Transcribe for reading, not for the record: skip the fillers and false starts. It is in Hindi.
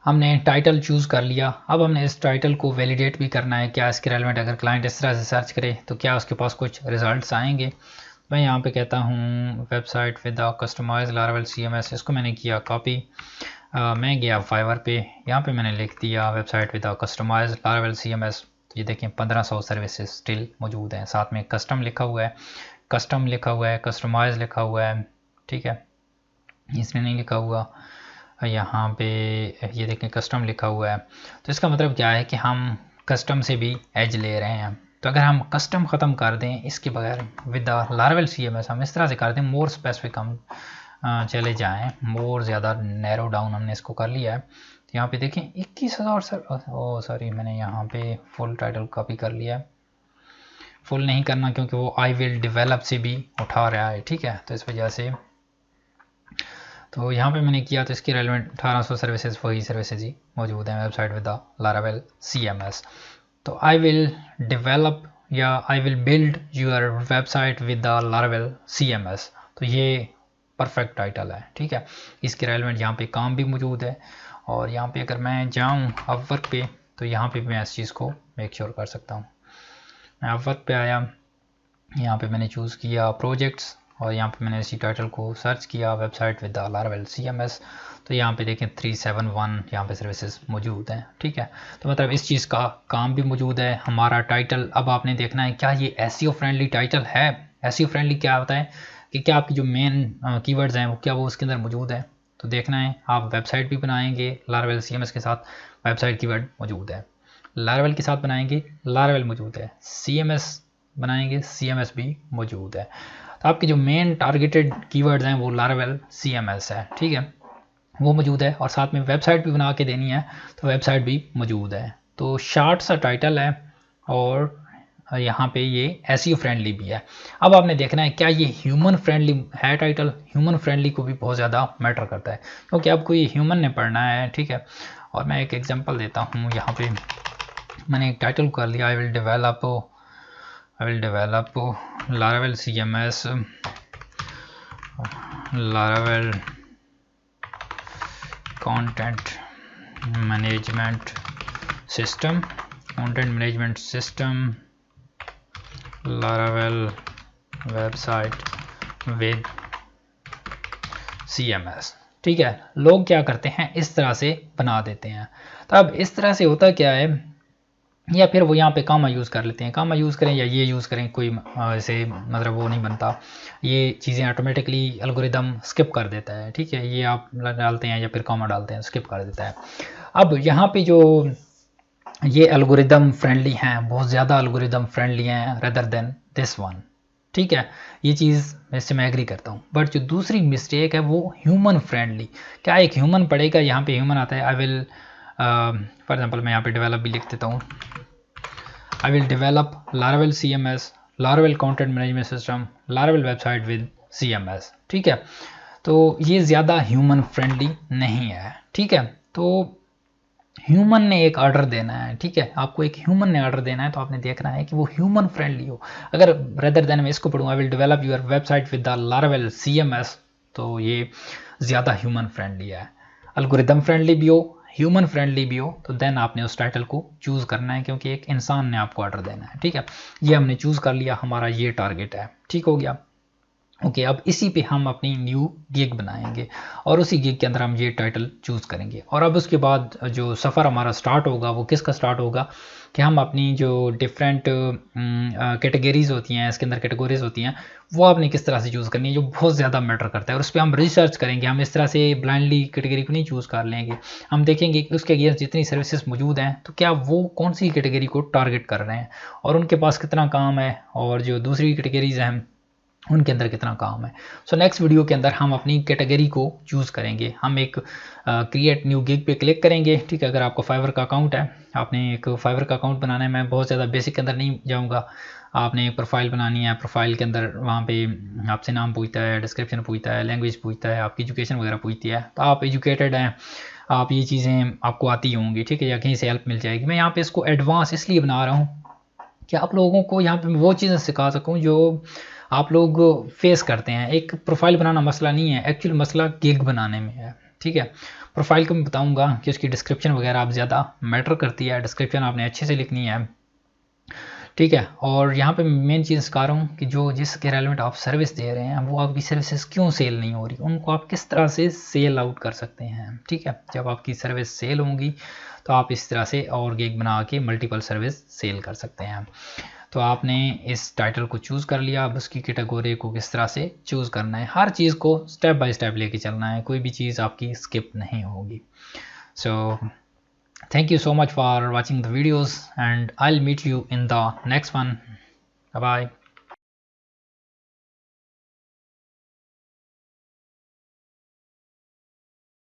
हमने टाइटल चूज़ कर लिया। अब हमने इस टाइटल को वैलिडेट भी करना है, क्या इसके रेलेवेंट अगर क्लाइंट इस तरह से सर्च करे तो क्या उसके पास कुछ रिजल्ट्स आएंगे। मैं यहाँ पे कहता हूँ website with the customise Laravel CMS, इसको मैंने किया कॉपी। मैं गया फाइवर पे, यहाँ पे मैंने लिख दिया website with the customise Laravel CMS। तो ये देखें 1500 सर्विसेज स्टिल मौजूद हैं, साथ में कस्टम लिखा हुआ है, कस्टम लिखा हुआ है, कस्टमाइज लिखा हुआ है, ठीक है, इसमें नहीं लिखा हुआ। यहाँ पे ये देखें कस्टम लिखा हुआ है। तो इसका मतलब क्या है कि हम कस्टम से भी एज ले रहे हैं। तो अगर हम कस्टम ख़त्म कर दें इसके बगैर विद द लारावेल CMS, हम इस तरह से कर दें मोर स्पेसिफिक, हम चले जाएं मोर ज़्यादा नैरो डाउन, हमने इसको कर लिया है। तो यहाँ पे देखें 21,000 सर, ओ सॉरी मैंने यहाँ पे फुल टाइटल कॉपी कर लिया है। फुल नहीं करना क्योंकि वो आई विल डेवलप से भी उठा रहा है, ठीक है, तो इस वजह से। तो यहाँ पे मैंने किया तो इसकी रेलेवेंट 1800 सर्विसेज वही सर्विसेज ही मौजूद हैं website with the Laravel CMS। तो आई विल डेवलप या I will build your website with the Laravel CMS, तो ये परफेक्ट टाइटल है, ठीक है। इसके रेलेवेंट यहाँ पे काम भी मौजूद है। और यहाँ पे अगर मैं जाऊँ अपवर्क पे तो यहाँ पे मैं इस चीज़ को मेक श्योर कर सकता हूँ। मैं अपवर्क पे आया, यहाँ पे मैंने चूज़ किया प्रोजेक्ट्स और यहाँ पे मैंने इसी टाइटल को सर्च किया website with the Laravel CMS। तो यहाँ पे देखें 371 यहाँ पे सर्विसेज मौजूद हैं, ठीक है। तो मतलब इस चीज़ का काम भी मौजूद है। हमारा टाइटल अब आपने देखना है क्या ये SEO फ्रेंडली टाइटल है। SEO फ्रेंडली क्या होता है कि क्या आपकी जो मेन कीवर्ड्स हैं वो क्या वो उसके अंदर मौजूद है। तो देखना है, आप वेबसाइट भी बनाएंगे लारावेल CMS के साथ, वेबसाइट कीवर्ड मौजूद है। लारावेल के साथ बनाएंगे, लारावेल मौजूद है। CMS बनाएंगे, CMS भी मौजूद है। तो आपके जो मेन टारगेटेड कीवर्ड्स हैं वो लारावेल CMS है, ठीक है, वो मौजूद है। और साथ में वेबसाइट भी बना के देनी है तो वेबसाइट भी मौजूद है। तो शार्ट सा टाइटल है और यहाँ पे ये SEO फ्रेंडली भी है। अब आपने देखना है क्या ये ह्यूमन फ्रेंडली है टाइटल। ह्यूमन फ्रेंडली को भी बहुत ज़्यादा मैटर करता है क्योंकि आपको ये ह्यूमन ने पढ़ना है, ठीक है। और मैं एक एग्जांपल देता हूँ, यहाँ पे मैंने एक टाइटल कर लिया आई will develop Laravel CMS, Laravel content management system, Laravel website with CMS, ठीक है। लोग क्या करते हैं इस तरह से बना देते हैं। तो अब इस तरह से होता क्या है, या फिर वो यहाँ पे कामा यूज़ कर लेते हैं, कामा यूज़ करें या ये यूज़ करें, कोई ऐसे मतलब वो नहीं बनता। ये चीज़ें ऑटोमेटिकली एल्गोरिदम स्किप कर देता है, ठीक है। ये आप डालते हैं या फिर कामा डालते हैं स्किप कर देता है। अब यहाँ पे जो ये एल्गोरिदम फ्रेंडली हैं, बहुत ज़्यादा एल्गोरिदम फ्रेंडली हैं रेदर देन दिस वन, ठीक है। ये चीज़ इससे मैं एग्री करता हूँ। बट जो दूसरी मिस्टेक है वो ह्यूमन फ्रेंडली। क्या एक ह्यूमन पढ़ेगा, यहाँ पे ह्यूमन आता है, आई विल फॉर एग्जांपल मैं यहाँ पे डेवलप भी लिख देता हूँ, आई will develop Laravel CMS, Laravel content management system, Laravel website with CMS, ठीक है। तो ये ज़्यादा ह्यूमन फ्रेंडली नहीं है, ठीक है। तो ह्यूमन ने एक ऑर्डर देना है, ठीक है, आपको एक ह्यूमन ने ऑर्डर देना है तो आपने देखना है कि वो ह्यूमन फ्रेंडली हो। अगर रेदर देन मैं इसको पढ़ूँ I will develop your website with the Laravel CMS, तो ये ज़्यादा ह्यूमन फ्रेंडली है। एल्गोरिदम फ्रेंडली भी हो, ह्यूमन फ्रेंडली भी हो, तो देन आपने उस टाइटल को चूज़ करना है क्योंकि एक इंसान ने आपको ऑर्डर देना है, ठीक है। ये हमने चूज़ कर लिया, हमारा ये टारगेट है, ठीक हो गया। ओके, अब इसी पे हम अपनी न्यू गिग बनाएंगे और उसी गिग के अंदर हम ये टाइटल चूज़ करेंगे। और अब उसके बाद जो सफ़र हमारा स्टार्ट होगा वो किसका स्टार्ट होगा कि हम अपनी जो डिफरेंट कैटेगरीज होती हैं, इसके अंदर कैटेगरीज होती हैं, वो आपने किस तरह से चूज़ करनी है, जो बहुत ज़्यादा मैटर करता है। और उस पर हम रिसर्च करेंगे, हम इस तरह से ब्लाइंडली कैटेगरी को नहीं चूज़ कर लेंगे। हम देखेंगे कि उसके अगेंस्ट जितनी सर्विसेज मौजूद हैं तो क्या वो कौन सी कैटेगरी को टारगेट कर रहे हैं और उनके पास कितना काम है, और जो दूसरी कैटेगरीज हैं उनके अंदर कितना काम है। सो नेक्स्ट वीडियो के अंदर हम अपनी कैटेगरी को चूज़ करेंगे। हम एक क्रिएट न्यू गिग पे क्लिक करेंगे, ठीक है। अगर आपका फाइवर का अकाउंट है, आपने एक फाइवर का अकाउंट बनाना है, मैं बहुत ज़्यादा बेसिक के अंदर नहीं जाऊँगा। आपने एक प्रोफाइल बनानी है, प्रोफाइल के अंदर वहाँ पे आपसे नाम पूछता है, डिस्क्रिप्शन पूछता है, लैंग्वेज पूछता है, आपकी एजुकेशन वगैरह पूछती है। तो आप एजुकेटेड हैं, आप ये चीज़ें आपको आती होंगी, ठीक है, या कहीं से हेल्प मिल जाएगी। मैं यहाँ पे इसको एडवांस इसलिए बना रहा हूँ कि आप लोगों को यहाँ पे वो चीज़ें सिखा सकूँ जो आप लोग फेस करते हैं। एक प्रोफाइल बनाना मसला नहीं है, एक्चुअल मसला गिग बनाने में है, ठीक है। प्रोफाइल को मैं बताऊंगा कि उसकी डिस्क्रिप्शन वगैरह आप ज़्यादा मैटर करती है, डिस्क्रिप्शन आपने अच्छे से लिखनी है, ठीक है। और यहाँ पे मेन चीज़ सिखा रहा हूँ कि जो जिसके रेलेवेंट आप सर्विस दे रहे हैं वो आपकी सर्विसेज क्यों सेल नहीं हो रही, उनको आप किस तरह से सेल आउट कर सकते हैं, ठीक है। जब आपकी सर्विस सेल होंगी तो आप इस तरह से और गिग बना के मल्टीपल सर्विस सेल कर सकते हैं। तो आपने इस टाइटल को चूज़ कर लिया, अब उसकी कैटेगरी को किस तरह से चूज़ करना है, हर चीज़ को स्टेप बाय स्टेप लेके चलना है, कोई भी चीज़ आपकी स्किप नहीं होगी। सो thank you so much for watching the videos and I'll meet you in the next one. Bye bye.